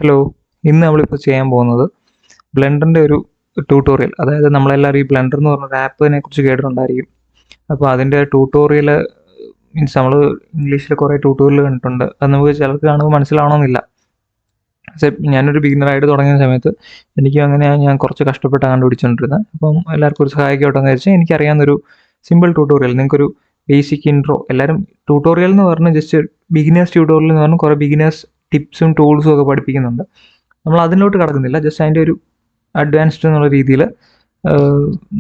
Hello, ഇന്ന് നമ്മളിപ്പോൾ ചെയ്യാൻ പോകുന്നത് ബ്ലെൻഡറിൻ്റെ ഒരു ട്യൂട്ടോറിയൽ. അതായത് നമ്മളെല്ലാവരും ഈ ബ്ലെൻഡർ എന്ന് പറഞ്ഞൊരു ആപ്പിനെ കുറിച്ച് കേട്ടിട്ടുണ്ടായിരിക്കും. അപ്പോൾ അതിൻ്റെ ട്യൂട്ടോറിയൽ മീൻസ് നമ്മൾ ഇംഗ്ലീഷിൽ കുറേ ട്യൂട്ടോറിയൽ കണ്ടിട്ടുണ്ട്. അത് നമുക്ക് ചിലർക്ക് കാണുമ്പോൾ മനസ്സിലാവണമെന്നില്ല. പക്ഷേ ഞാനൊരു ബിഗിനറായിട്ട് തുടങ്ങിയ സമയത്ത് എനിക്ക് അങ്ങനെയാണ് ഞാൻ കുറച്ച് കഷ്ടപ്പെട്ടാണ് കണ്ടുപിടിച്ചുകൊണ്ടിരുന്നത്. അപ്പം എല്ലാവർക്കും ഒരു സഹായിക്കട്ടെ എന്ന് വെച്ചാൽ എനിക്കറിയാവുന്നൊരു സിമ്പിൾ ട്യൂട്ടോറിയൽ, നിങ്ങൾക്കൊരു ബേസിക് ഇൻട്രോ. എല്ലാവരും ട്യൂട്ടോറിയൽ എന്ന് പറഞ്ഞാൽ ജസ്റ്റ് ബിഗിനേഴ്സ് ട്യൂട്ടോറിയൽ എന്ന് പറഞ്ഞാൽ കുറേ ബിഗിനേഴ്സ് ടിപ്സും ടൂൾസും ഒക്കെ പഠിപ്പിക്കുന്നുണ്ട്. നമ്മൾ അതിലോട്ട് കടക്കുന്നില്ല, ജസ്റ്റ് അതിൻ്റെ ഒരു അഡ്വാൻസ്ഡ് എന്നുള്ള രീതിയിൽ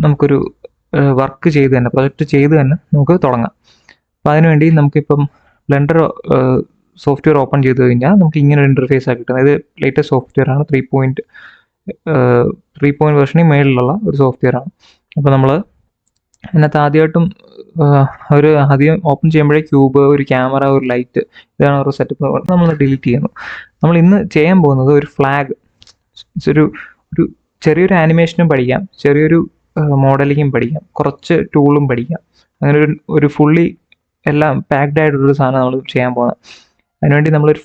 നമുക്കൊരു വർക്ക് ചെയ്ത് തന്നെ, പ്രൊജക്റ്റ് ചെയ്ത് തന്നെ നമുക്ക് തുടങ്ങാം. അപ്പോൾ അതിനുവേണ്ടി നമുക്കിപ്പം ബ്ലെൻഡർ സോഫ്റ്റ്വെയർ ഓപ്പൺ ചെയ്ത് കഴിഞ്ഞാൽ നമുക്ക് ഇങ്ങനെ ഒരു ഇൻ്റർഫേസ് ആക്കി കിട്ടുന്നത്. ഇത് ലേറ്റസ്റ്റ് സോഫ്റ്റ്വെയർ ആണ്, 3 വേർഷനിൽ മേളിലുള്ള ഒരു സോഫ്റ്റ്വെയർ ആണ്. അപ്പോൾ നമ്മൾ അതിനകത്ത് ആദ്യം ഓപ്പൺ ചെയ്യുമ്പോഴേ ക്യൂബ്, ഒരു ക്യാമറ, ഒരു ലൈറ്റ്, ഇതാണ് ഒരു സെറ്റപ്പ് നമ്മൾ ഡിലീറ്റ് ചെയ്യുന്നു. നമ്മൾ ഇന്ന് ചെയ്യാൻ പോകുന്നത് ഒരു ഫ്ലാഗ്, ഒരു ചെറിയൊരു ആനിമേഷനും പഠിക്കാം, ചെറിയൊരു മോഡലിങ്ങും പഠിക്കാം, കുറച്ച് ടൂളും പഠിക്കാം. അങ്ങനെ ഒരു ഫുള്ളി എല്ലാം പാക്ഡ് ആയിട്ടുള്ളൊരു സാധനം നമ്മൾ ചെയ്യാൻ പോകുന്നത്. അതിനുവേണ്ടി നമ്മളൊരു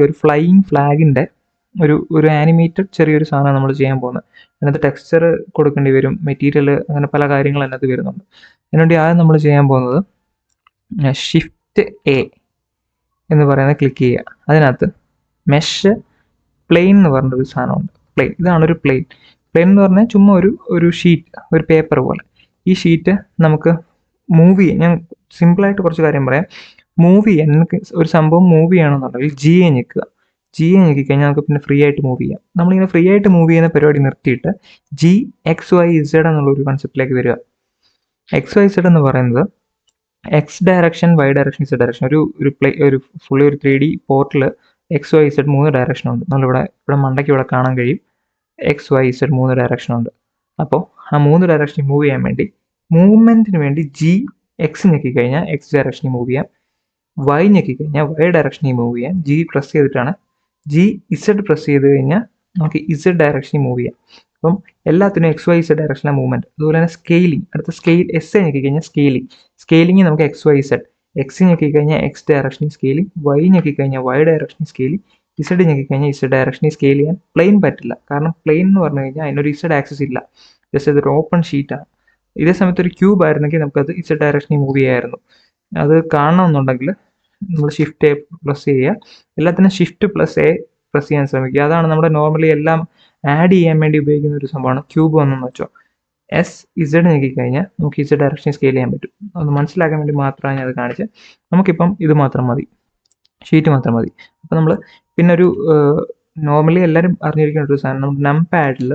ഒരു ഫ്ലൈയിങ് ഫ്ലാഗിൻ്റെ ഒരു ആനിമേറ്റഡ് ചെറിയൊരു സാധനം നമ്മൾ ചെയ്യാൻ പോകുന്നത്. അതിനകത്ത് ടെക്സ്ചർ കൊടുക്കേണ്ടി വരും, മെറ്റീരിയൽ, അങ്ങനെ പല കാര്യങ്ങളും അതിനകത്ത് വരുന്നുണ്ട്. അതിനുവേണ്ടി ആദ്യം നമ്മൾ ചെയ്യാൻ പോകുന്നത് Shift A എന്ന് പറയുന്നത് ക്ലിക്ക് ചെയ്യുക. അതിനകത്ത് മെഷ് പ്ലെയിൻ എന്ന് പറഞ്ഞൊരു സാധനമുണ്ട്. പ്ലെയിൻ, ഇതാണൊരു പ്ലെയിൻ എന്ന് പറഞ്ഞാൽ ചുമ്മാ ഒരു ഷീറ്റ്, ഒരു പേപ്പർ പോലെ. ഈ ഷീറ്റ് നമുക്ക് മൂവ് ചെയ്യാം. ഞാൻ സിമ്പിളായിട്ട് കുറച്ച് കാര്യം പറയാം. മൂവ് ചെയ്യാൻ, എനിക്ക് ഒരു സംഭവം മൂവ് ചെയ്യണമെന്നുണ്ടെങ്കിൽ ജി എ ഞെക്കുക കഴിഞ്ഞാൽ നമുക്ക് പിന്നെ ഫ്രീ ആയിട്ട് മൂവ് ചെയ്യാം. നമ്മളിങ്ങനെ ഫ്രീ ആയിട്ട് മൂവ് ചെയ്യുന്ന പരിപാടി നിർത്തിയിട്ട് GXYZ എന്നുള്ളൊരു കൺസെപ്റ്റിലേക്ക് വരിക. XYZ എന്ന് പറയുന്നത് X direction, Y direction, Z direction. ഒരു ഫുള്ളി ഒരു 3D പോർട്ടിൽ XYZ 3 ഡയറക്ഷൻ ഉണ്ട്. നമ്മളിവിടെ മണ്ടയ്ക്ക് ഇവിടെ കാണാൻ കഴിയും. XYZ 3 ഡയറക്ഷൻ ഉണ്ട്. അപ്പോൾ ആ 3 ഡയറക്ഷനിൽ മൂവ് ചെയ്യാൻ വേണ്ടി, മൂവ്മെൻറ്റിന് വേണ്ടി GX ഞെക്കിക്കഴിഞ്ഞാൽ X ഡയറക്ഷനിൽ മൂവ് ചെയ്യാം, Y ഞെക്കിക്കഴിഞ്ഞാൽ Y ഡയറക്ഷനിൽ മൂവ് ചെയ്യാം. G പ്രസ് ചെയ്തിട്ടാണ്, GZ പ്രസ് ചെയ്ത് കഴിഞ്ഞാൽ നമുക്ക് Z ഡയറക്ഷനിൽ മൂവ് ചെയ്യാം. അപ്പം എല്ലാത്തിനും XYZ ഡയറക്ഷനിലെ മൂവ്മെൻറ്റ്. അതുപോലെ തന്നെ സ്കെയിലിംഗ്, അടുത്ത S ഞെക്കിക്കഴിഞ്ഞാൽ സ്കെയിലിംഗ് നമുക്ക് XYZ, X ഞെക്കിക്കഴിഞ്ഞാൽ X ഡയറക്ഷനിൽ സ്കെയിലിംഗ്, Y ഞെക്കിക്കഴിഞ്ഞാൽ Y ഡയറക്ഷനിൽ സ്കെയിലിംഗ്, Z ഞെക്കിക്കഴിഞ്ഞാൽ Z ഡയറക്ഷനിൽ സ്കെയിൽ ചെയ്യാൻ പ്ലെയിൻ പറ്റില്ല. കാരണം പ്ലെയിൻ എന്ന് പറഞ്ഞു കഴിഞ്ഞാൽ അതിനൊരു Z ആക്സിസ് ഇല്ല, ജസ്റ്റ് അതൊരു ഓപ്പൺ ഷീറ്റാണ്. ഇതേ സമയത്ത് ഒരു ക്യൂബ് ആയിരുന്നെങ്കിൽ നമുക്കത് Z ഡയറക്ഷനിൽ മൂവ് ചെയ്യാമായിരുന്നു. അത് കാണണമെന്നുണ്ടെങ്കിൽ നമ്മൾ Shift A പ്രസ് ചെയ്യുക. എല്ലാത്തിനും Shift + A പ്രസ് ചെയ്യാൻ ശ്രമിക്കുക. അതാണ് നമ്മുടെ നോർമലി എല്ലാം ആഡ് ചെയ്യാൻ വേണ്ടി ഉപയോഗിക്കുന്ന ഒരു സംഭവമാണ്. ക്യൂബ് വന്നെന്ന് വെച്ചോ, SZ ഞെക്കിക്കഴിഞ്ഞാൽ നമുക്ക് Z ഡയറക്ഷനിൽ സ്കെയിൽ ചെയ്യാൻ പറ്റും. അത് മനസ്സിലാക്കാൻ വേണ്ടി മാത്രമാണ് ഞാൻ അത് കാണിച്ചത്. നമുക്കിപ്പം ഇത് മാത്രം മതി, ഷീറ്റ് മാത്രം മതി. അപ്പോൾ നമ്മൾ പിന്നെ നോർമലി എല്ലാവരും അറിഞ്ഞിരിക്കുന്ന ഒരു സാധനം, നമ്മുടെ നംപാഡിൽ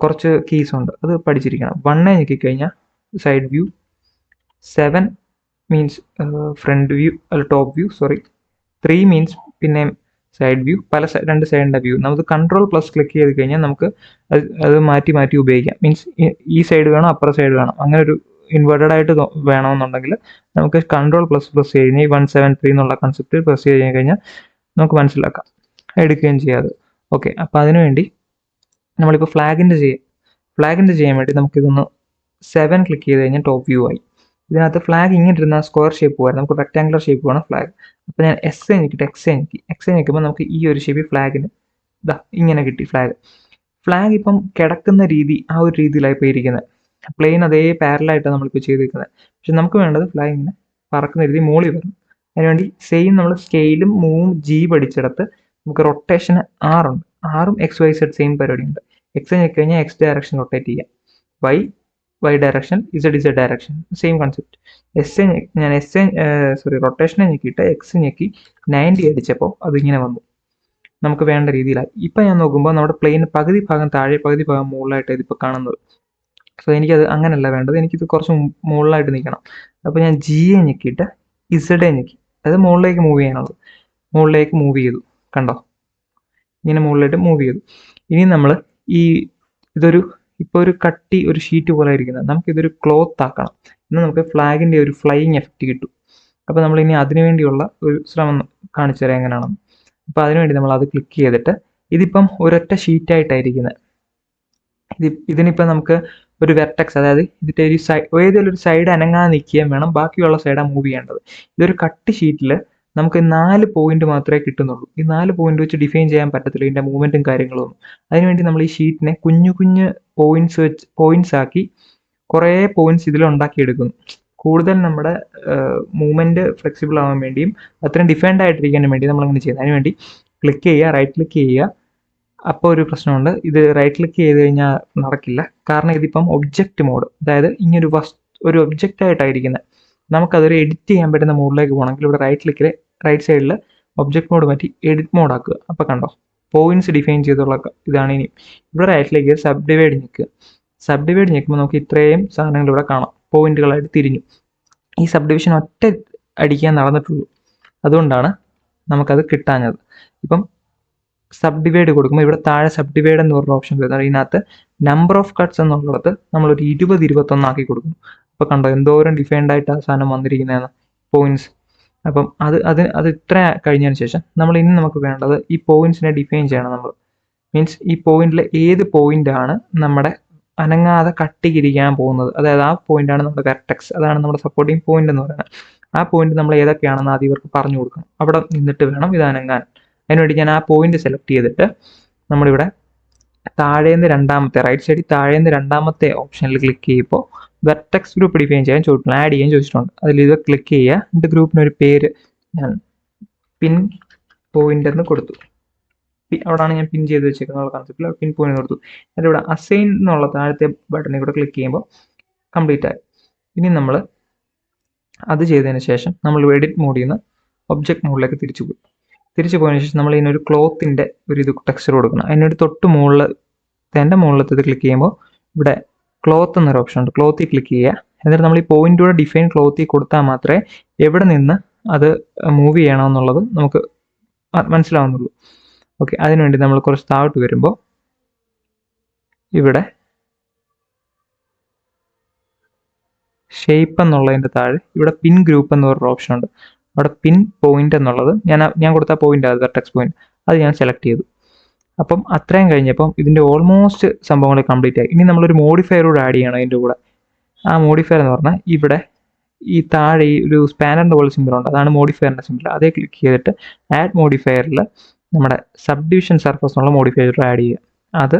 കുറച്ച് കീസ് ഉണ്ട്, അത് പഠിച്ചിരിക്കണം. 1 ഞെക്കിക്കഴിഞ്ഞാൽ side view, 7 means front view, അല്ല ടോപ്പ് വ്യൂ, 3 മീൻസ് പിന്നെ സൈഡ് വ്യൂ, രണ്ട് സൈഡിൻ്റെ വ്യൂ. നമുക്ക് Ctrl+ ക്ലിക്ക് ചെയ്ത് കഴിഞ്ഞാൽ നമുക്ക് അത് മാറ്റി ഉപയോഗിക്കാം. മീൻസ് ഈ സൈഡ് വേണം, അപ്പുറ സൈഡ് വേണം, അങ്ങനെ ഒരു ഇൻവേർട്ടഡ് ആയിട്ട് വേണമെന്നുണ്ടെങ്കിൽ നമുക്ക് Ctrl+ പ്രസ് ചെയ്ത് കഴിഞ്ഞാൽ ഈ 173 എന്നുള്ള കൺസെപ്റ്റ് പ്രസ് ചെയ്ത് കഴിഞ്ഞാൽ നമുക്ക് മനസ്സിലാക്കാം, എടുക്കുകയും ചെയ്യാതെ. ഓക്കെ, അപ്പോൾ അതിനുവേണ്ടി നമ്മളിപ്പോൾ ഫ്ലാഗിൻ്റെ ചെയ്യാൻ വേണ്ടി നമുക്കിതൊന്ന് 7 ക്ലിക്ക് ചെയ്ത് കഴിഞ്ഞാൽ ടോപ്പ് വ്യൂ ആയി. ഇതിനകത്ത് ഫ്ലാഗ് ഇങ്ങനെ ഇരുന്ന സ്ക്വയർ ഷേപ്പ് പോകാൻ നമുക്ക് റെക്ടാങ്കുലർ ഷേപ്പ് വേണം ഫ്ലാഗ്. അപ്പോൾ ഞാൻ X ഞെക്കിയിട്ട് X ഞെക്കുമ്പോൾ നമുക്ക് ഈ ഒരു ഷേപ്പ് ഫ്ലാഗിന് ഇങ്ങനെ കിട്ടി. ഫ്ലാഗ് ഇപ്പം കിടക്കുന്ന രീതി ആ ഒരു രീതിയിലായി ഇപ്പോൾ ഇരിക്കുന്നത്. പ്ലെയിൻ അതേ പാരലായിട്ടാണ് നമ്മളിപ്പോൾ ചെയ്തിരിക്കുന്നത്. പക്ഷെ നമുക്ക് വേണ്ടത് ഫ്ലാഗ് ഇങ്ങനെ പറക്കുന്ന രീതി മോളി വരണം. അതിനുവേണ്ടി സെയിം നമ്മൾ സ്കെയിലും മൂവും G പഠിച്ചെടുത്ത് നമുക്ക് റൊട്ടേഷന് 6 ഉണ്ട്. 6ഉം XYZ സെയിം പരിപാടി ഉണ്ട്. X ഞെക്കിക്കഴിഞ്ഞാൽ X ഡയറക്ഷൻ റൊട്ടേറ്റ് ചെയ്യാം, Y direction, Z direction, same concept. റൊട്ടേഷനെ ഞെക്കിയിട്ട് X ഞെക്കി 90 അടിച്ചപ്പോൾ അതിങ്ങനെ വന്നു, നമുക്ക് വേണ്ട രീതിയിലായി. ഇപ്പം ഞാൻ നോക്കുമ്പോൾ നമ്മുടെ പ്ലെയിൻ പകുതി ഭാഗം താഴെ, പകുതി ഭാഗം മുകളിലായിട്ട് ഇതിപ്പോൾ കാണുന്നത്. സോ എനിക്കത് അങ്ങനെയല്ല വേണ്ടത്, എനിക്കിത് കുറച്ച് മുകളിലായിട്ട് നിൽക്കണം. അപ്പോൾ ഞാൻ G ഞെക്കിയിട്ട് Z ഞെക്കി, അത് മുകളിലേക്ക് മൂവ് ചെയ്യാനുള്ളത്. മുകളിലേക്ക് മൂവ് ചെയ്തു, കണ്ടോ, ഇങ്ങനെ മുകളിലായിട്ട് മൂവ് ചെയ്തു. ഇനി നമ്മൾ ഇപ്പോൾ ഒരു കട്ടി ഒരു ഷീറ്റ് പോലെ ഇരിക്കുന്നത്, നമുക്കിതൊരു ക്ലോത്ത് ആക്കണം. എന്നാൽ നമുക്ക് ഫ്ലാഗിൻ്റെ ഒരു ഫ്ലൈയിങ് എഫക്റ്റ് കിട്ടും. അപ്പോൾ നമ്മൾ ഇനി അതിനു വേണ്ടിയുള്ള ഒരു ശ്രമം കാണിച്ചു തരാം എങ്ങനെയാണെന്ന്. അപ്പോൾ അതിനുവേണ്ടി നമ്മൾ അത് ക്ലിക്ക് ചെയ്തിട്ട്, ഇതിപ്പം ഒരൊറ്റ ഷീറ്റായിട്ടായിരിക്കുന്നത്. ഇതിനിപ്പോൾ നമുക്ക് ഒരു വെർട്ടെക്സ്, അതായത് ഇതിൻ്റെ ഏതെങ്കിലും ഒരു സൈഡ് അനങ്ങാതെ നിൽക്കുകയും വേണം, ബാക്കിയുള്ള സൈഡാണ് മൂവ് ചെയ്യേണ്ടത്. ഇതൊരു കട്ടി ഷീറ്റിൽ നമുക്ക് 4 പോയിന്റ് മാത്രമേ കിട്ടുന്നുള്ളൂ. ഈ 4 പോയിന്റ് വെച്ച് ഡിഫൈൻ ചെയ്യാൻ പറ്റത്തില്ല ഇതിൻ്റെ മൂവ്മെൻറ്റും കാര്യങ്ങളൊന്നും. അതിനുവേണ്ടി നമ്മൾ ഈ ഷീറ്റിനെ കുഞ്ഞു കുഞ്ഞ് പോയിന്റ്സ് ആക്കി കുറേ പോയിന്റ്സ് ഇതിലുണ്ടാക്കിയെടുക്കുന്നു. കൂടുതൽ നമ്മുടെ മൂവ്മെൻറ്റ് ഫ്ലെക്സിബിൾ ആവാൻ വേണ്ടിയും അത്രയും ഡിഫൈൻഡ് ആയിട്ടിരിക്കാനും വേണ്ടി നമ്മളങ്ങനെ ചെയ്യുന്നത്. അതിനുവേണ്ടി ക്ലിക്ക് ചെയ്യുക, റൈറ്റ് ക്ലിക്ക് ചെയ്യുക. അപ്പോൾ ഒരു പ്രശ്നമുണ്ട്, ഇത് റൈറ്റ് ക്ലിക്ക് ചെയ്ത് കഴിഞ്ഞാൽ നടക്കില്ല. കാരണം ഇതിപ്പം ഒബ്ജക്റ്റ് മോഡ്, അതായത് ഇങ്ങനൊരു ഒരു ഒബ്ജക്റ്റ് ആയിട്ടായിരിക്കുന്നത്. നമുക്കതൊരു എഡിറ്റ് ചെയ്യാൻ പറ്റുന്ന മോഡിലേക്ക് പോകണമെങ്കിൽ ഇവിടെ റൈറ്റ് സൈഡിൽ ഒബ്ജക്റ്റ് മോഡ് മാറ്റി എഡിറ്റ് മോഡ് ആക്കുക. അപ്പോൾ കണ്ടോ, പോയിന്റ്സ് ഡിഫൈൻ ചെയ്തുള്ള ഇതാണ്. ഇനി ഇവിടെ റൈറ്റിലേക്ക് സബ് ഡിവൈഡ് ഞെക്കുമ്പോൾ നമുക്ക് ഇത്രയും സാധനങ്ങൾ ഇവിടെ കാണാം, പോയിന്റുകളായിട്ട് തിരിഞ്ഞു. ഈ സബ് ഡിവിഷൻ ഒറ്റ അടിക്കാൻ നടന്നിട്ടുള്ളൂ, അതുകൊണ്ടാണ് നമുക്കത് കിട്ടാഞ്ഞത്. ഇപ്പം സബ് ഡിവൈഡ് കൊടുക്കുമ്പോൾ ഇവിടെ താഴെ സബ് ഡിവൈഡ് എന്ന് പറഞ്ഞ ഓപ്ഷൻ വരുന്നത്. ഇതിനകത്ത് നമ്പർ ഓഫ് കട്ട്സ് എന്നുള്ളത് നമ്മളൊരു 20-21 ആക്കി കൊടുക്കുന്നു. അപ്പോൾ കണ്ടോ എന്തോരം ഡിഫൈൻഡ് ആയിട്ട് ആ സാധനം വന്നിരിക്കുന്നതെന്ന്, പോയിന്റ്സ്. അപ്പം അത് ഇത്ര കഴിഞ്ഞതിന് ശേഷം നമുക്ക് വേണ്ടത് ഈ പോയിന്റ്സിനെ ഡിഫൈൻ ചെയ്യണം. നമ്മൾ മീൻസ് ഈ പോയിന്റിൽ ഏത് പോയിന്റാണ് നമ്മുടെ അനങ്ങാതെ കട്ടിക്കിരിക്കാൻ പോകുന്നത്, അതായത് ആ പോയിന്റാണ് നമ്മുടെ വെർട്ടെക്സ്, അതാണ് നമ്മുടെ സപ്പോർട്ടിങ് പോയിന്റ് എന്ന് പറയുന്നത്. ആ പോയിന്റ് നമ്മൾ ഏതൊക്കെയാണെന്ന് ആദ്യം ഇവർക്ക് പറഞ്ഞു കൊടുക്കണം. അവിടെ നിന്നിട്ട് വേണം ഇത് അനങ്ങാൻ. അതിനുവേണ്ടി ഞാൻ ആ പോയിന്റ് സെലക്ട് ചെയ്തിട്ട് നമ്മളിവിടെ താഴേന്ന് റൈറ്റ് സൈഡിൽ താഴേന്ന് രണ്ടാമത്തെ ഓപ്ഷനിൽ ക്ലിക്ക് ചെയ്യുമ്പോൾ വെർട്ടെക്സ് ഗ്രൂപ്പ് ഡിഫൈൻ ചെയ്യാൻ ചോദിച്ചിട്ടുണ്ട്, ആഡ് ചെയ്യാൻ ചോദിച്ചിട്ടുണ്ട്. അതിൽ ഇത് ക്ലിക്ക് ചെയ്യുക. എൻ്റെ ഗ്രൂപ്പിനൊരു പേര് ഞാൻ പിൻ പോയിന്റ് എന്ന് കൊടുത്തു. അവിടെയാണ് ഞാൻ പിൻ ചെയ്ത് വെച്ചേക്കുന്ന കൺസെപ്റ്റിൽ പിൻ പോയിന്റ് കൊടുത്തു. അതിൻ്റെ ഇവിടെ അസൈൻ എന്നുള്ള താഴത്തെ ബട്ടണിൽ കൂടെ ക്ലിക്ക് ചെയ്യുമ്പോൾ കംപ്ലീറ്റ് ആയി. ഇനി നമ്മൾ അത് ചെയ്തതിന് ശേഷം നമ്മൾ എഡിറ്റ് മോഡിൽ നിന്ന് ഒബ്ജക്റ്റ് മോഡിലേക്ക് തിരിച്ചു പോയതിനു ശേഷം നമ്മൾ ഇതിനൊരു ക്ലോത്തിൻ്റെ ഒരു ടെക്സ്ചർ കൊടുക്കണം. അതിനൊരു തൊട്ട് മുകളിലത്തെ ഇത് ക്ലിക്ക് ചെയ്യുമ്പോൾ ഇവിടെ ക്ലോത്ത് എന്നൊരു ഓപ്ഷൻ ഉണ്ട്. ക്ലോത്തിൽ ക്ലിക്ക് ചെയ്യുക. എന്നിട്ട് നമ്മൾ ഈ പോയിന്റൂടെ ഡിഫൈൻ ക്ലോത്തിൽ കൊടുത്താൽ മാത്രമേ എവിടെ നിന്ന് അത് മൂവ് ചെയ്യണമെന്നുള്ളത് നമുക്ക് മനസ്സിലാവുന്നുള്ളൂ. ഓക്കെ, അതിനുവേണ്ടി നമ്മൾ കുറച്ച് താഴോട്ട് വരുമ്പോൾ ഇവിടെ ഷേപ്പ് എന്നുള്ളതിൻ്റെ താഴെ ഇവിടെ പിൻ ഗ്രൂപ്പ് എന്ന് പറഞ്ഞൊരു ഓപ്ഷൻ ഉണ്ട്. അവിടെ പിൻ പോയിന്റ് എന്നുള്ളത് ഞാൻ കൊടുത്ത പോയിന്റ്, അത് വെർട്ടെക്സ് പോയിന്റ്, അത് ഞാൻ സെലക്ട് ചെയ്തു. അപ്പം അത്രയും കഴിഞ്ഞപ്പം ഇതിൻ്റെ ഓൾമോസ്റ്റ് സംഭവങ്ങൾ കംപ്ലീറ്റ് ആയി. ഇനി നമ്മളൊരു മോഡിഫയർ കൂടെ ആഡ് ചെയ്യണം അതിൻ്റെ കൂടെ. ആ മോഡിഫയർ എന്ന് പറഞ്ഞാൽ ഇവിടെ ഈ താഴെ ഈ ഒരു സ്പാനറിൻ്റെ പോലെ സിമ്പിൾ ഉണ്ട്, അതാണ് മോഡിഫയറിൻ്റെ സിമ്പിൾ. അതേ ക്ലിക്ക് ചെയ്തിട്ട് ആഡ് മോഡിഫയറിൽ നമ്മുടെ സബ് ഡിവിഷൻ സർഫസ് എന്നുള്ള മോഡിഫയർ ആഡ് ചെയ്യുക. അത്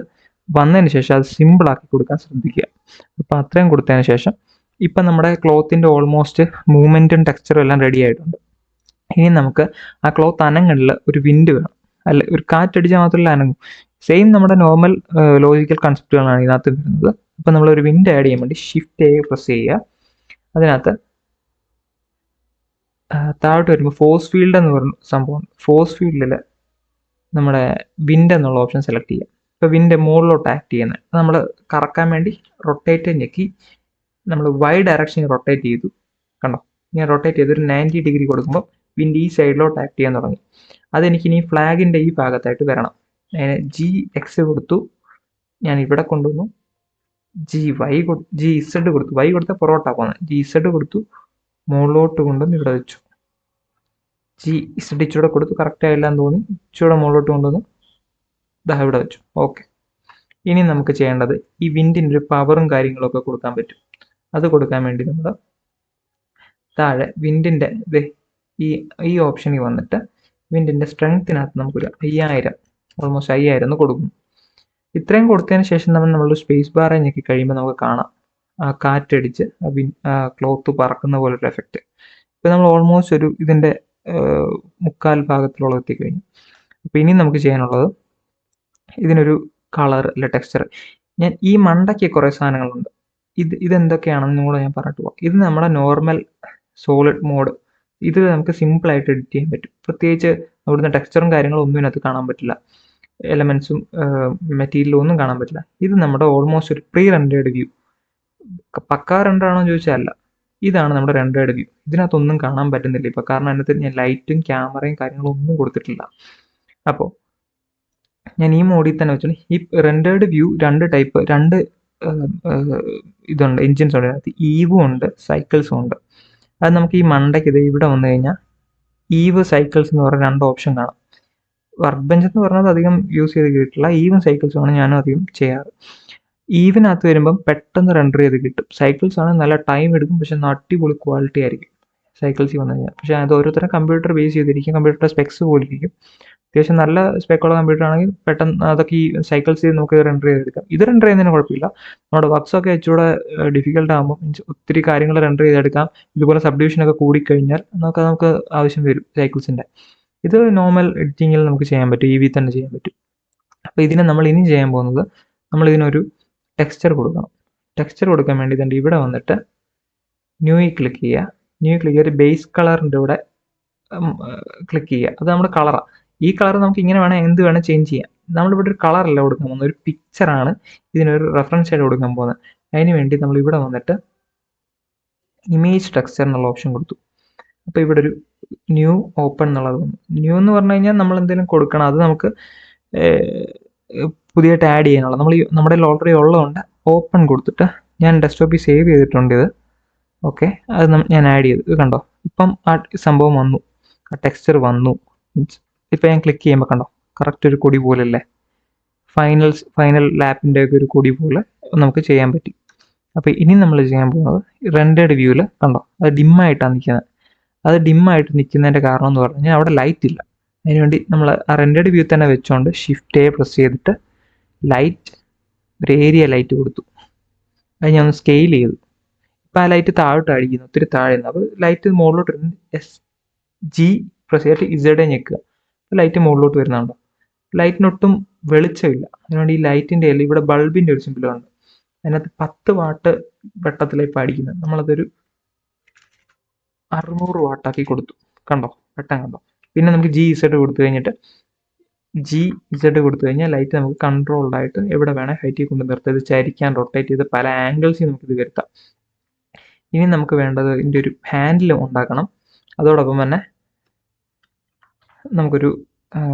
വന്നതിന് ശേഷം അത് സിമ്പിളാക്കി കൊടുക്കാൻ ശ്രദ്ധിക്കുക. അപ്പം അത്രയും കൊടുത്തതിന് ശേഷം ഇപ്പം നമ്മുടെ ക്ലോത്തിൻ്റെ ഓൾമോസ്റ്റ് മൂവ്മെൻറ്റും ടെക്സ്ചറും എല്ലാം റെഡി ആയിട്ടുണ്ട്. ഇനി നമുക്ക് ആ ക്ലോത്ത് അനങ്ങളിൽ ഒരു വിൻഡ് വേണം, അല്ല ഒരു കാറ്റടിച്ചാൽ മാത്രമല്ല അനങ്ങും. സെയിം നമ്മുടെ നോർമൽ ലോജിക്കൽ കൺസെപ്റ്റുകളാണ് ഇതിനകത്ത് വരുന്നത്. അപ്പം നമ്മളൊരു വിൻഡ് ആഡ് ചെയ്യാൻ വേണ്ടി ഷിഫ്റ്റ് പ്രസ് ചെയ്യുക. അതിനകത്ത് താഴോട്ട് വരുമ്പോൾ ഫോഴ്സ് ഫീൽഡ് എന്ന് പറഞ്ഞ സംഭവം, ഫോഴ്സ് ഫീൽഡിൽ നമ്മുടെ വിൻഡ് എന്നുള്ള ഓപ്ഷൻ സെലക്ട് ചെയ്യുക. ഇപ്പോൾ വിൻഡ് മുകളിലോട്ട് ആക്ട് ചെയ്യുന്നത് നമ്മൾ കറക്കാൻ വേണ്ടി റൊട്ടേറ്റ് ഞെക്കി നമ്മൾ വൈ ഡയറക്ഷനിൽ റൊട്ടേറ്റ് ചെയ്തു. കണ്ടോ, ഞാൻ റൊട്ടേറ്റ് ചെയ്ത് ഒരു 90 ഡിഗ്രി കൊടുക്കുമ്പോൾ വിൻഡ് ഈ സൈഡിലോട്ട് ആക്ട് ചെയ്യാൻ തുടങ്ങി. അതെനിക്കിനി ഫ്ലാഗിൻ്റെ ഈ ഭാഗത്തായിട്ട് വരണം. GX കൊടുത്തു, ഞാൻ ഇവിടെ കൊണ്ടുവന്നു. GZ കൊടുത്തു. വൈ കൊടുത്ത പുറകോട്ടാണ് പോകുന്നത്. GZ കൊടുത്തു, മുകളിലോട്ട് കൊണ്ടുവന്ന് ഇവിടെ വെച്ചു. GZ ഇച്ചിലൂടെ കൊടുത്തു, കറക്റ്റ് ആയില്ല എന്ന് തോന്നി, ഇച്ചിലൂടെ മുകളിലോട്ട് കൊണ്ടുവന്ന് ഇവിടെ വെച്ചു. ഓക്കെ, ഇനി നമുക്ക് ചെയ്യേണ്ടത് ഈ വിൻഡിൻ്റെ ഒരു പവറും കാര്യങ്ങളൊക്കെ കൊടുക്കാൻ പറ്റും. അത് കൊടുക്കാൻ വേണ്ടി നമ്മൾ താഴെ വിൻഡിൻ്റെ ഈ ഓപ്ഷനിൽ വന്നിട്ട് വിൻഡിൻ്റെ സ്ട്രെങ്ത്തിനകത്ത് നമുക്കൊരു 5000, ഓൾമോസ്റ്റ് 5000 എന്ന് കൊടുക്കുന്നു. ഇത്രയും കൊടുത്തതിന് ശേഷം നമ്മൾ സ്പേസ് ബാറെ ഞെക്കി കഴിയുമ്പോൾ നമുക്ക് കാണാം ആ കാറ്റടിച്ച് ക്ലോത്ത് പറക്കുന്ന പോലൊരു എഫക്റ്റ്. ഇപ്പം നമ്മൾ ഓൾമോസ്റ്റ് ഇതിൻ്റെ 3/4 ഭാഗത്തിലുള്ള എത്തിക്കഴിഞ്ഞു. അപ്പം ഇനി നമുക്ക് ചെയ്യാനുള്ളത് ഇതിനൊരു കളർ അല്ല ടെക്സ്ചർ. ഞാൻ ഈ മണ്ടയ്ക്ക് കുറേ സാധനങ്ങളുണ്ട്. ഇതെന്തൊക്കെയാണെന്നും കൂടെ ഞാൻ പറഞ്ഞിട്ട് പോകാം. ഇത് നമ്മുടെ നോർമൽ സോളിഡ് മോഡ്. ഇത് നമുക്ക് സിമ്പിളായിട്ട് എഡിറ്റ് ചെയ്യാൻ പറ്റും. പ്രത്യേകിച്ച് അവിടുന്ന് ടെക്സ്ചറും കാര്യങ്ങളും ഒന്നും ഇതിനകത്ത് കാണാൻ പറ്റില്ല, എലമെൻസും മെറ്റീരിയലും ഒന്നും കാണാൻ പറ്റില്ല. ഇത് നമ്മുടെ ഓൾമോസ്റ്റ് ഒരു പ്രീ റെൻഡേർഡ് വ്യൂ. പക്കാ റെൻഡർ ആണോ എന്ന് ചോദിച്ചാൽ അല്ല, ഇതാണ് നമ്മുടെ റെൻഡേർഡ് വ്യൂ. ഇതിനകത്തൊന്നും കാണാൻ പറ്റുന്നില്ല ഇപ്പോൾ, കാരണം അതിനകത്ത് ഞാൻ ലൈറ്റും ക്യാമറയും കാര്യങ്ങളും ഒന്നും കൊടുത്തിട്ടില്ല. അപ്പോൾ ഞാൻ ഈ മോഡിൽ തന്നെ വെച്ചാൽ ഈ റെൻഡേർഡ് വ്യൂ രണ്ട് ഇതുണ്ട്, എൻജിൻസ് ഉണ്ട്. അതിനകത്ത് ഈവും ഉണ്ട്, സൈക്കിൾസും ഉണ്ട്. അത് നമുക്ക് ഈ മണ്ടയ്ക്ക് ഇവിടെ വന്നു കഴിഞ്ഞാൽ ഈവ് സൈക്കിൾസ് എന്ന് പറഞ്ഞ 2 ഓപ്ഷൻ കാണാം. വർക്ക് ബെഞ്ച് എന്ന് പറഞ്ഞത് അധികം യൂസ് ചെയ്ത് കിട്ടില്ല, ഈവും സൈക്കിൾസുമാണ് ഞാനും അധികം ചെയ്യാറ്. ഈവിനകത്ത് വരുമ്പം പെട്ടെന്ന് റെൻഡർ ചെയ്ത് കിട്ടും. സൈക്കിൾസ് ആണ് നല്ല ടൈം എടുക്കും, പക്ഷെ അടിപൊളി ക്വാളിറ്റി ആയിരിക്കും. സൈക്കിൾസിൽ വന്നു കഴിഞ്ഞാൽ. പക്ഷേ അത് ഓരോരുത്തരും കമ്പ്യൂട്ടർ ബേസ് ചെയ്തിരിക്കും, കമ്പ്യൂട്ടറിൻ്റെ സ്പെക്സ് പോലെ ഇരിക്കും. അത്യാവശ്യം നല്ല സ്പെക്കുള്ള കമ്പ്യൂട്ടർ ആണെങ്കിൽ പെട്ടെന്ന് അതൊക്കെ ഈ സൈക്കിൾസിൽ നമുക്ക് റെൻഡർ ചെയ്തെടുക്കാം. ഇത് റെൻഡർ ചെയ്യുന്നതിന് കുഴപ്പമില്ല. നമ്മുടെ വർക്ക്സൊക്കെ ഇച്ചിരൂടെ ഡിഫിക്കൽട്ട് ആകുമ്പോൾ ഒത്തിരി കാര്യങ്ങൾ റെൻഡർ ചെയ്തെടുക്കാം. ഇതുപോലെ സബ്ഡിവിഷനൊക്കെ കൂടിക്കഴിഞ്ഞാൽ നമുക്ക് ആവശ്യം വരും സൈക്കിൾസിൻ്റെ. ഇത് നോർമൽ എഡിറ്റിങ്ങിൽ നമുക്ക് ചെയ്യാൻ പറ്റും, EV തന്നെ ചെയ്യാൻ പറ്റും. അപ്പോൾ ഇതിനെ നമ്മൾ ഇനി ചെയ്യാൻ പോകുന്നത്, നമ്മളിതിനൊരു ടെക്സ്ചർ കൊടുക്കണം. ടെക്സ്ചർ കൊടുക്കാൻ വേണ്ടി തന്നെ ഇവിടെ വന്നിട്ട് ന്യൂയിൽ ക്ലിക്ക് ചെയ്യുക. ന്യൂ ക്ലിക്ക് ചെയ്തിട്ട് ബേസ് കളറിൻ്റെ ഇവിടെ ക്ലിക്ക് ചെയ്യുക. അത് നമ്മുടെ കളറാണ്. ഈ കളർ നമുക്ക് ഇങ്ങനെ വേണം, എന്ത് വേണം ചേഞ്ച് ചെയ്യാം. നമ്മളിവിടെ ഒരു കളറല്ല കൊടുക്കാൻ പോകുന്നത്, ഒരു പിക്ചറാണ് ഇതിനൊരു റെഫറൻസ് ആയിട്ട് കൊടുക്കാൻ പോകുന്നത്. അതിന് വേണ്ടി നമ്മൾ ഇവിടെ വന്നിട്ട് ഇമേജ് ടെക്സ്ചർ എന്നുള്ള ഓപ്ഷൻ കൊടുത്തു. അപ്പോൾ ഇവിടെ ഒരു ന്യൂ ഓപ്പൺ എന്നുള്ളത് വന്നു. ന്യൂ എന്ന് പറഞ്ഞു കഴിഞ്ഞാൽ നമ്മൾ എന്തെങ്കിലും കൊടുക്കണം, അത് നമുക്ക് പുതിയതായിട്ട് ആഡ് ചെയ്യാനുള്ള. നമ്മുടെ ഓൾറെഡി ഉള്ളതുകൊണ്ട് ഓപ്പൺ കൊടുത്തിട്ട് ഞാൻ ഡെസ്ക്ടോപ്പിൽ സേവ് ചെയ്തിട്ടുണ്ട് ഇത്. ഓക്കെ, അത് ഞാൻ ആഡ് ചെയ്തു. ഇത് കണ്ടോ, ഇപ്പം ആ സംഭവം വന്നു, ആ ടെക്സ്ചർ വന്നു. ഇപ്പം ഞാൻ ക്ലിക്ക് ചെയ്യുമ്പോൾ കണ്ടോ കറക്റ്റ് ഒരു കൊടി പോലെ അല്ലേ, ഫൈനൽ ലാപ്പിൻ്റെ ഒക്കെ ഒരു കൊടി പോലെ നമുക്ക് ചെയ്യാൻ പറ്റി. അപ്പോൾ ഇനി നമ്മൾ ചെയ്യാൻ പോകുന്നത് റെൻഡേഡ് വ്യൂവിൽ കണ്ടോ അത് ഡിമ്മായിട്ടാണ് നിൽക്കുന്നത്. അത് ഡിമ്മായിട്ട് നിൽക്കുന്നതിൻ്റെ കാരണം എന്ന് പറഞ്ഞു കഴിഞ്ഞാൽ അവിടെ ലൈറ്റ് ഇല്ല. അതിനുവേണ്ടി നമ്മൾ ആ റെൻഡേഡ് വ്യൂ തന്നെ വെച്ചുകൊണ്ട് Shift+A പ്രസ് ചെയ്തിട്ട് ലൈറ്റ്, ഒരു ഏരിയ ലൈറ്റ് കൊടുത്തു. അത് ഞാൻ ഒന്ന് സ്കെയിൽ ചെയ്തു. ഇപ്പോൾ ആ ലൈറ്റ് താഴോട്ട് അടിക്കുന്നു, ഒത്തിരി താഴെ നിന്ന്. അപ്പോൾ ലൈറ്റ് മുകളിലോട്ട് വരുന്നു. SG പ്രസ് ചെയ്തിട്ട് Z ഞെക്കുക. അപ്പോൾ ലൈറ്റ് മുകളിലോട്ട് വരുന്നുണ്ടോ. ലൈറ്റിനൊട്ടും വെളിച്ചമില്ല. അതുകൊണ്ട് ഈ ലൈറ്റിൻ്റെ എല്ലാം ഇവിടെ ബൾബിൻ്റെ ഒരു സിമ്പിളുണ്ട്. അതിനകത്ത് 10 വാട്ട് വെട്ടത്തിലാണ് ഇപ്പോൾ അടിക്കുന്നത്. നമ്മളതൊരു 600 വാട്ടാക്കി കൊടുത്തു. കണ്ടോ വെട്ടം കണ്ടോ. പിന്നെ നമുക്ക് GZ കൊടുത്തു കഴിഞ്ഞിട്ട് GZ കൊടുത്തു കഴിഞ്ഞാൽ ലൈറ്റ് നമുക്ക് കൺട്രോൾഡ് ആയിട്ട് എവിടെ വേണേൽ ഹൈറ്റിൽ കൊണ്ട് നിർത്താം. ഇത് ചരിക്കാൻ, റൊട്ടേറ്റ് ചെയ്ത് പല ആംഗിൾസിൽ നമുക്കിത് വരുത്താം. ഇനി നമുക്ക് വേണ്ടത് ഇതിൻ്റെ ഒരു ഹാൻഡിൽ ഉണ്ടാക്കണം. അതോടൊപ്പം തന്നെ നമുക്കൊരു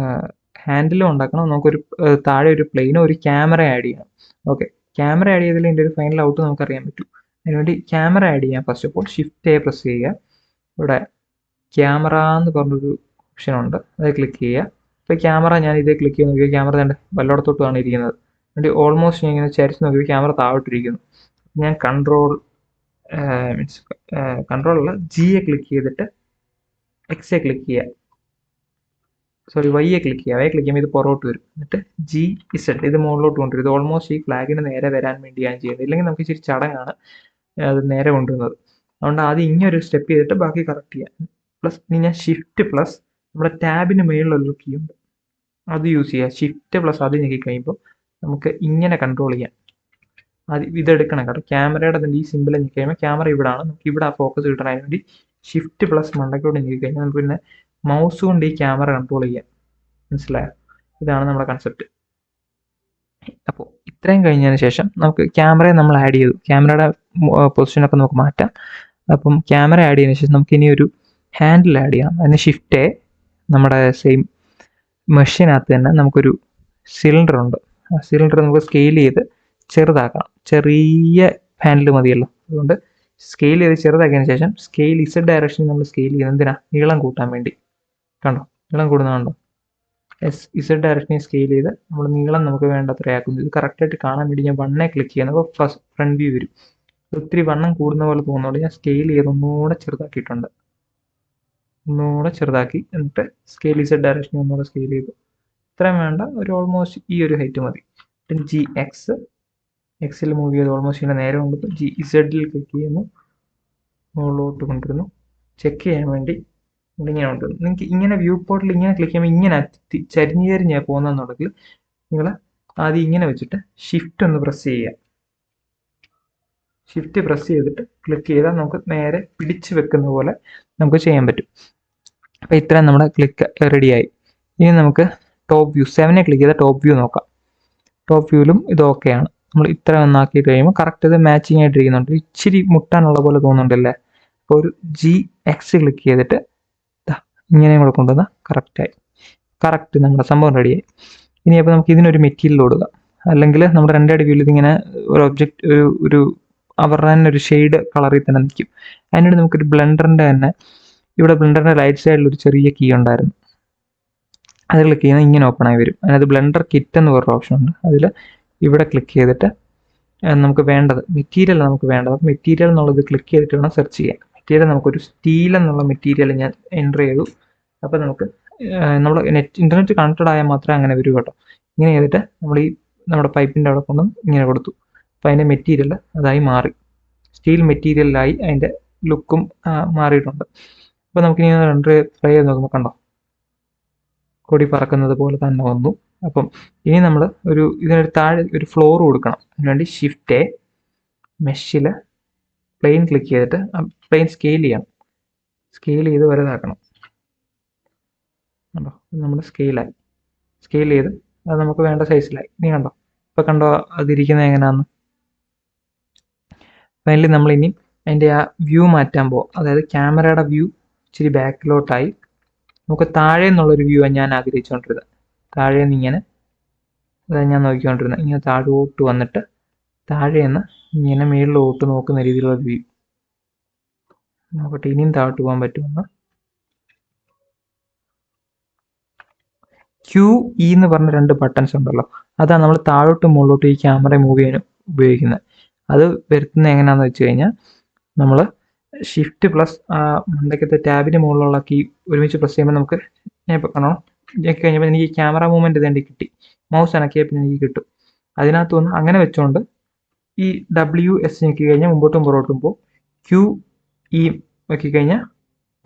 ഹാൻഡിലും ഉണ്ടാക്കണം. നമുക്കൊരു താഴെ ഒരു പ്ലെയിനോ ഒരു ക്യാമറ ആഡ് ചെയ്യണം. ഓക്കെ, ക്യാമറ ആഡ് ചെയ്തതിൽ ഇതിൻ്റെ ഒരു ഫൈനൽ ഔട്ട് നമുക്കറിയാൻ പറ്റും. അതിനുവേണ്ടി ക്യാമറ ആഡ് ചെയ്യാം. First of all Shift+A press ചെയ്യുക. ഇവിടെ ക്യാമറ എന്ന് പറഞ്ഞൊരു ഓപ്ഷൻ ഉണ്ട്, അത് ക്ലിക്ക് ചെയ്യുക. ഇപ്പോൾ ക്യാമറ ഞാൻ ഇതേ ക്ലിക്ക് ചെയ്ത് നോക്കിയാൽ ക്യാമറ തന്നെ വല്ലോടത്തോട്ടാണ് ഇരിക്കുന്നത്. എന്നിട്ട് ഓൾമോസ്റ്റ് ഞാൻ ഇങ്ങനെ ചരിച്ച് നോക്കിയാൽ ക്യാമറ താഴോട്ടിരിക്കുന്നു. ഞാൻ കൺട്രോളല്ല Gയെ ക്ലിക്ക് ചെയ്തിട്ട് Xയെ ക്ലിക്ക് ചെയ്യുക. Yയെ ക്ലിക്ക് ചെയ്യുക. ക്ലിക്ക് ചെയ്യുമ്പോൾ ഇത് പുറകോട്ട് വരും. എന്നിട്ട് GZ ഇത് മുകളിലോട്ട് കൊണ്ടുവരും. ഇത് ഓൾമോസ്റ്റ് ഈ ഫ്ലാഗിന് നേരെ വരാൻ വേണ്ടിയാണ് ചെയ്യുന്നത്. ഇല്ലെങ്കിൽ നമുക്ക് ഇച്ചിരി ചടങ്ങാണ് അത് നേരെ കൊണ്ടുവരുന്നത്. അതുകൊണ്ട് ആദ്യം ഇങ്ങനൊരു സ്റ്റെപ്പ് ചെയ്തിട്ട് ബാക്കി കറക്റ്റ് ചെയ്യാം. പ്ലസ് ഇനി ഞാൻ Shift+ നമ്മുടെ ടാബിന് മേളിലുള്ള കീ ഉണ്ട്, അത് യൂസ് ചെയ്യുക. Shift+ ആദ്യം ഞെക്കി കഴിയുമ്പോൾ നമുക്ക് ഇങ്ങനെ കൺട്രോൾ ചെയ്യാം. അത് ഇതെടുക്കണം കേട്ടോ. ക്യാമറയുടെ അതിൻ്റെ ഈ സിമ്പിൾ ഞെക്കി കഴിയുമ്പോൾ ക്യാമറ ഇവിടെയാണ്. നമുക്ക് ഇവിടെ ആ ഫോക്കസ് കിട്ടാൻ വേണ്ടി Shift+ മണ്ടക്കോട്ട് ഞെക്കി കഴിഞ്ഞാൽ നമുക്ക് പിന്നെ മൗസ് കൊണ്ട് ഈ ക്യാമറ കൺട്രോൾ ചെയ്യാം. മനസ്സിലായോ? ഇതാണ് നമ്മുടെ കൺസെപ്റ്റ്. അപ്പോൾ ഇത്രയും കഴിഞ്ഞതിന് ശേഷം നമുക്ക് ക്യാമറയെ നമ്മൾ ആഡ് ചെയ്തു. ക്യാമറയുടെ പൊസിഷനൊക്കെ നമുക്ക് മാറ്റാം. അപ്പം ക്യാമറ ആഡ് ചെയ്തതിന് ശേഷം നമുക്ക് ഇനി ഒരു ഹാൻഡിൽ ആഡ് ചെയ്യാം. അതിന് Shift+A, നമ്മുടെ സെയിം മെഷീനകത്ത് തന്നെ നമുക്കൊരു സിലിണ്ടർ ഉണ്ട്. ആ സിലിണ്ടർ നമുക്ക് സ്കെയിൽ ചെയ്ത് ചെറുതാക്കണം. ചെറിയ ഹാൻഡിൽ മതിയല്ലോ. അതുകൊണ്ട് സ്കെയിൽ ചെയ്ത് ചെറുതാക്കിയതിന് ശേഷം സ്കെയിൽ Z ഡയറക്ഷനിൽ നമ്മൾ സ്കെയിൽ ചെയ്യുന്നത് എന്തിനാ? നീളം കൂട്ടാൻ വേണ്ടി. കണ്ടോ നീളം കൂടുന്നത് കണ്ടോ. Z ഡയറക്ഷനിൽ സ്കെയിൽ ചെയ്ത് നമ്മൾ നീളം നമുക്ക് വേണ്ടത്രയാക്കുന്നു. ഇത് കറക്റ്റായിട്ട് കാണാൻ വേണ്ടി ഞാൻ 1 ക്ലിക്ക് ചെയ്യുന്നത്. അപ്പോൾ ഫ്രണ്ട് വ്യൂ വരും. ഒത്തിരി വണ്ണം കൂടുന്ന പോലെ തോന്നുന്നുണ്ട്. ഞാൻ സ്കെയിൽ ചെയ്ത് ഒന്നുകൂടെ ചെറുതാക്കിയിട്ടുണ്ട്. ഒന്നുകൂടെ ചെറുതാക്കി എന്നിട്ട് സ്കെയിൽ Z ഡയറക്ഷനിൽ ഒന്നുകൂടെ സ്കെയിൽ ചെയ്തു. ഇത്രയും വേണ്ട, ഒരു ഓൾമോസ്റ്റ് ഈ ഒരു ഹൈറ്റ് മതി. Xൽ മൂവ് ചെയ്ത് ഓൾമോസ്റ്റ് ഇങ്ങനെ നേരെ കൊണ്ടുപോയി GZൽ ക്ലിക്ക് ചെയ്യുന്നു, മുകളിലോട്ട് കൊണ്ടുവരുന്നു. ചെക്ക് ചെയ്യാൻ വേണ്ടി ഇങ്ങനെ കൊണ്ടുവരുന്നു. നിങ്ങൾക്ക് ഇങ്ങനെ വ്യൂ പോർട്ടിൽ ഇങ്ങനെ ക്ലിക്ക് ചെയ്യുമ്പോൾ ഇങ്ങനെ ചരിഞ്ഞ് പോകുന്നതെന്നുണ്ടെങ്കിൽ നിങ്ങൾ ആദ്യം ഇങ്ങനെ വെച്ചിട്ട് Shift ഒന്ന് പ്രസ് ചെയ്യുക. Shift പ്രസ് ചെയ്തിട്ട് ക്ലിക്ക് ചെയ്താൽ നമുക്ക് നേരെ പിടിച്ച് വെക്കുന്ന പോലെ നമുക്ക് ചെയ്യാൻ പറ്റും. അപ്പോൾ ഇത്രയും നമ്മുടെ ക്ലിക്ക് റെഡിയായി. ഇനി നമുക്ക് ടോപ്പ് വ്യൂ 7 ക്ലിക്ക് ചെയ്താൽ ടോപ്പ് വ്യൂ നോക്കാം. ടോപ്പ് വ്യൂവിലും ഇത് ഓക്കെയാണ്. നമ്മൾ ഇത്ര ഒന്നാക്കിയിട്ട് കഴിയുമ്പോൾ കറക്റ്റ് ഇത് മാച്ചിങ് ആയിട്ടിരിക്കുന്നുണ്ട്. ഇച്ചിരി മുട്ടാനുള്ള പോലെ തോന്നുന്നുണ്ടല്ലേ. അപ്പോൾ ഒരു GX ക്ലിക്ക് ചെയ്തിട്ട് ഇങ്ങനെയും കൂടെ കൊണ്ടുവന്നാൽ കറക്റ്റ് നമ്മുടെ സംഭവം റെഡിയായി. ഇനി അപ്പോൾ നമുക്ക് ഇതിനൊരു മെറ്റീരിയൽ കൊടുക്കാം. അല്ലെങ്കിൽ നമ്മുടെ രണ്ടേടെ വ്യൂവിൽ ഇതിങ്ങനെ ഒരു ഒബ്ജക്റ്റ് ഒരു അവരുടെ തന്നെ ഒരു ഷെയ്ഡ് കളറിൽ തന്നെ നിൽക്കും. അതിനുവേണ്ടി നമുക്കൊരു ബ്ലെൻഡറിൻ്റെ തന്നെ ഇവിടെ ബ്ലെൻഡറിൻ്റെ റൈറ്റ് സൈഡിൽ ഒരു ചെറിയ കീ ഉണ്ടായിരുന്നു. അത് ക്ലിക്ക് ചെയ്യുന്നത് ഇങ്ങനെ ഓപ്പൺ ആയി വരും. അതിനകത്ത് ബ്ലെൻഡർ കിറ്റ് എന്ന് പറഞ്ഞ ഓപ്ഷൻ ഉണ്ട്. അതിൽ ഇവിടെ ക്ലിക്ക് ചെയ്തിട്ട് നമുക്ക് വേണ്ടത് മെറ്റീരിയൽ നമുക്ക് വേണ്ടത്. അപ്പോൾ മെറ്റീരിയൽ എന്നുള്ളത് ക്ലിക്ക് ചെയ്തിട്ട് വേണം സെർച്ച് ചെയ്യാൻ. ചെയ്ത് നമുക്കൊരു സ്റ്റീൽ എന്നുള്ള മെറ്റീരിയൽ ഞാൻ എൻ്റർ ചെയ്തു. അപ്പോൾ നമുക്ക് നമ്മൾ ഇൻ്റർനെറ്റ് കണക്റ്റഡ് ആയാൽ മാത്രമേ അങ്ങനെ വരൂ കേട്ടോ. ഇങ്ങനെ ചെയ്തിട്ട് നമ്മൾ ഈ നമ്മുടെ പൈപ്പിൻ്റെ അവിടെ കൊണ്ടുവന്ന് ഇങ്ങനെ കൊടുത്തു. അപ്പോൾ അതിൻ്റെ മെറ്റീരിയൽ അതായി മാറി, സ്റ്റീൽ മെറ്റീരിയലായി അതിൻ്റെ ലുക്കും മാറിയിട്ടുണ്ട്. അപ്പോൾ നമുക്കിനി രണ്ട് ട്രൈ ചെയ്ത് നോക്കുമ്പോൾ കണ്ടോ, കൊടി പറക്കുന്നത് പോലെ തന്നെ വന്നു. അപ്പം ഇനി നമ്മൾ ഇതിനൊരു താഴെ ഒരു ഫ്ലോർ കൊടുക്കണം. അതിനുവേണ്ടി ഷിഫ്റ്റ് മെഷിൽ പ്ലെയിൻ ക്ലിക്ക് ചെയ്തിട്ട് പ്ലെയിൻ സ്കെയിൽ ചെയ്യണം. സ്കെയിൽ ചെയ്ത് വലുതാക്കണം. കണ്ടോ, നമ്മൾ സ്കെയിൽ ചെയ്ത് അത് നമുക്ക് വേണ്ട സൈസിലായി. നീ കണ്ടോ, ഇപ്പം കണ്ടോ അതിരിക്കുന്നത് എങ്ങനെയാണെന്ന്. ഫൈനലി നമ്മൾ ഇനി അതിൻ്റെ ആ വ്യൂ മാറ്റാൻ പോകാം. അതായത് ക്യാമറയുടെ വ്യൂ ഇച്ചിരി ബാക്കിലോട്ടായി നമുക്ക് താഴെ നിന്നുള്ളൊരു വ്യൂ ഞാൻ ആഗ്രഹിച്ചുകൊണ്ടിരുന്നത്. താഴെ നിന്ന് ഇങ്ങനെ അതായത് ഞാൻ നോക്കിക്കൊണ്ടിരുന്നത് ഇങ്ങനെ താഴോട്ട് വന്നിട്ട് താഴെ നിന്ന് ഇങ്ങനെ മേളിലോട്ട് നോക്കുന്ന രീതിയിലുള്ള വ്യൂ. നോക്കട്ടെ ഇനിയും താഴോട്ട് പോകാൻ പറ്റുമെന്ന്. QE എന്ന് പറഞ്ഞ 2 ബട്ടൺസ് ഉണ്ടല്ലോ, അതാണ് നമ്മൾ താഴോട്ടും മുകളിലോട്ടും ഈ ക്യാമറ മൂവ് ചെയ്യാൻ ഉപയോഗിക്കുന്നത്. അത് വരുത്തുന്നത് എങ്ങനെയാണെന്ന് വെച്ച് കഴിഞ്ഞാൽ നമ്മൾ ഷിഫ്റ്റ് പ്ലസ് മണ്ടയ്ക്കത്തെ ടാബിന് മുകളിലുള്ള കീ ഒരുമിച്ച് പ്രസ് ചെയ്യുമ്പോൾ നമുക്ക് ഞാൻ ഇപ്പോൾ കാണോ ഞെക്കി കഴിഞ്ഞപ്പോൾ എനിക്ക് ക്യാമറ മൂവ്മെൻറ്റ് ഇതേണ്ടി കിട്ടി. മൗസ് അനക്കിയപ്പോൾ എനിക്ക് കിട്ടും. അതിനകത്ത് വന്ന് അങ്ങനെ വെച്ചുകൊണ്ട് ഈ WS ഞെക്കി കഴിഞ്ഞാൽ മുമ്പോട്ടും പുറകോട്ടും പോകും. QE നോക്കി കഴിഞ്ഞാൽ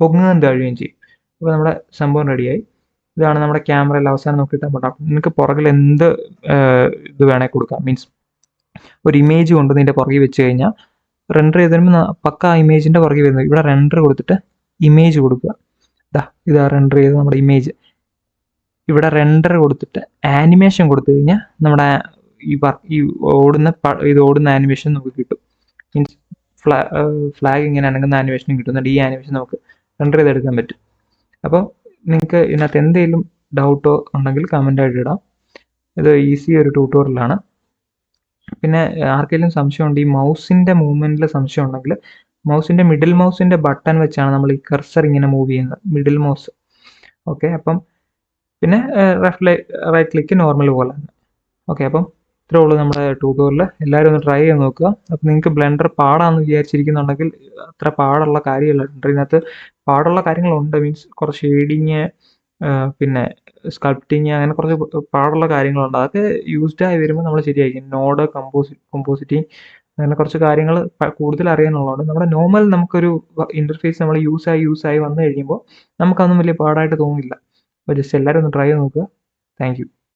പൊങ്ങുകയും താഴുകയും ചെയ്യും. അപ്പോൾ നമ്മുടെ സംഭവം റെഡിയായി. ഇതാണ് നമ്മുടെ ക്യാമറയിൽ അവസാനം നോക്കിയിട്ട് പറ്റാം. നിങ്ങൾക്ക് പുറകിൽ എന്ത് ഇത് വേണേൽ കൊടുക്കാം. മീൻസ് ഒരു ഇമേജ് കൊണ്ട് നിൻ്റെ പുറകിൽ വെച്ച് കഴിഞ്ഞാൽ റെൻഡർ ചെയ്ത് വരുമ്പോൾ പക്ക ഇമേജിൻ്റെ പുറകിൽ വരുന്നത്. ഇവിടെ റെൻഡർ കൊടുത്തിട്ട് ഇമേജ് കൊടുക്കുക. ഇതാ റെൻഡർ ചെയ്ത് നമ്മുടെ ഇമേജ്. ഇവിടെ റെൻഡർ കൊടുത്തിട്ട് ആനിമേഷൻ കൊടുത്തു കഴിഞ്ഞാൽ നമ്മുടെ ഈ ഓടുന്ന ആനിമേഷൻ നമുക്ക് കിട്ടും. മീൻസ് ഫ്ലാഗ് ഇങ്ങനെ അനങ്ങുന്ന ആനിമേഷനും കിട്ടുന്നുണ്ട്. ഈ ആനിമേഷൻ നമുക്ക് റെൻഡർ ചെയ്തെടുക്കാൻ പറ്റും. അപ്പോൾ നിങ്ങൾക്ക് ഇതിനകത്ത് എന്തെങ്കിലും ഡൗട്ടോ ഉണ്ടെങ്കിൽ കമൻ്റായിട്ട് ഇടാം. ഇത് ഈസി ഒരു ട്യൂട്ടോറിയലാണ്. പിന്നെ ആർക്കെങ്കിലും സംശയമുണ്ട് ഈ മൗസിൻ്റെ മൂവ്മെൻറ്റിൽ സംശയം ഉണ്ടെങ്കിൽ മൗസിൻ്റെ മിഡിൽ മൗസിൻ്റെ ബട്ടൺ വെച്ചാണ് നമ്മൾ ഈ കർസർ ഇങ്ങനെ മൂവ് ചെയ്യുന്നത്, മിഡിൽ മൗസ്. ഓക്കെ, അപ്പം പിന്നെ റൈറ്റ് ക്ലിക്ക് നോർമൽ പോലെ തന്നെ. ഓക്കെ, അപ്പം ഇത്രേ ഉള്ളൂ നമ്മുടെ ട്യൂട്ടോറിയൽ. എല്ലാവരും ഒന്ന് ട്രൈ ചെയ്ത് നോക്കുക. അപ്പം നിങ്ങൾക്ക് ബ്ലെൻഡർ പാടാന്ന് വിചാരിച്ചിരിക്കുന്നുണ്ടെങ്കിൽ അത്ര പാടുള്ള കാര്യമല്ല. ബ്ലെൻഡറിനകത്ത് പാടുള്ള കാര്യങ്ങളുണ്ട്. മീൻസ് കുറച്ച് ഷെയ്ഡിങ്, പിന്നെ സ്കൾപ്റ്റിങ്, അങ്ങനെ കുറച്ച് പാടുള്ള കാര്യങ്ങളുണ്ട്. അതൊക്കെ യൂസ്ഡ് ആയി വരുമ്പോൾ നമ്മൾ ശരിയായിരിക്കും. നോഡ്, കമ്പോസിറ്റിങ്, അങ്ങനെ കുറച്ച് കാര്യങ്ങൾ കൂടുതൽ അറിയാനുള്ളതുകൊണ്ട് നമ്മുടെ നോർമൽ നമുക്കൊരു ഇൻ്റർഫേസ് നമ്മൾ യൂസായി വന്നു കഴിയുമ്പോൾ നമുക്കതൊന്നും വലിയ പാടായിട്ട് തോന്നില്ല. അപ്പോൾ ജസ്റ്റ് എല്ലാവരും ഒന്ന് ട്രൈ ചെയ്ത് നോക്കുക. Thank you.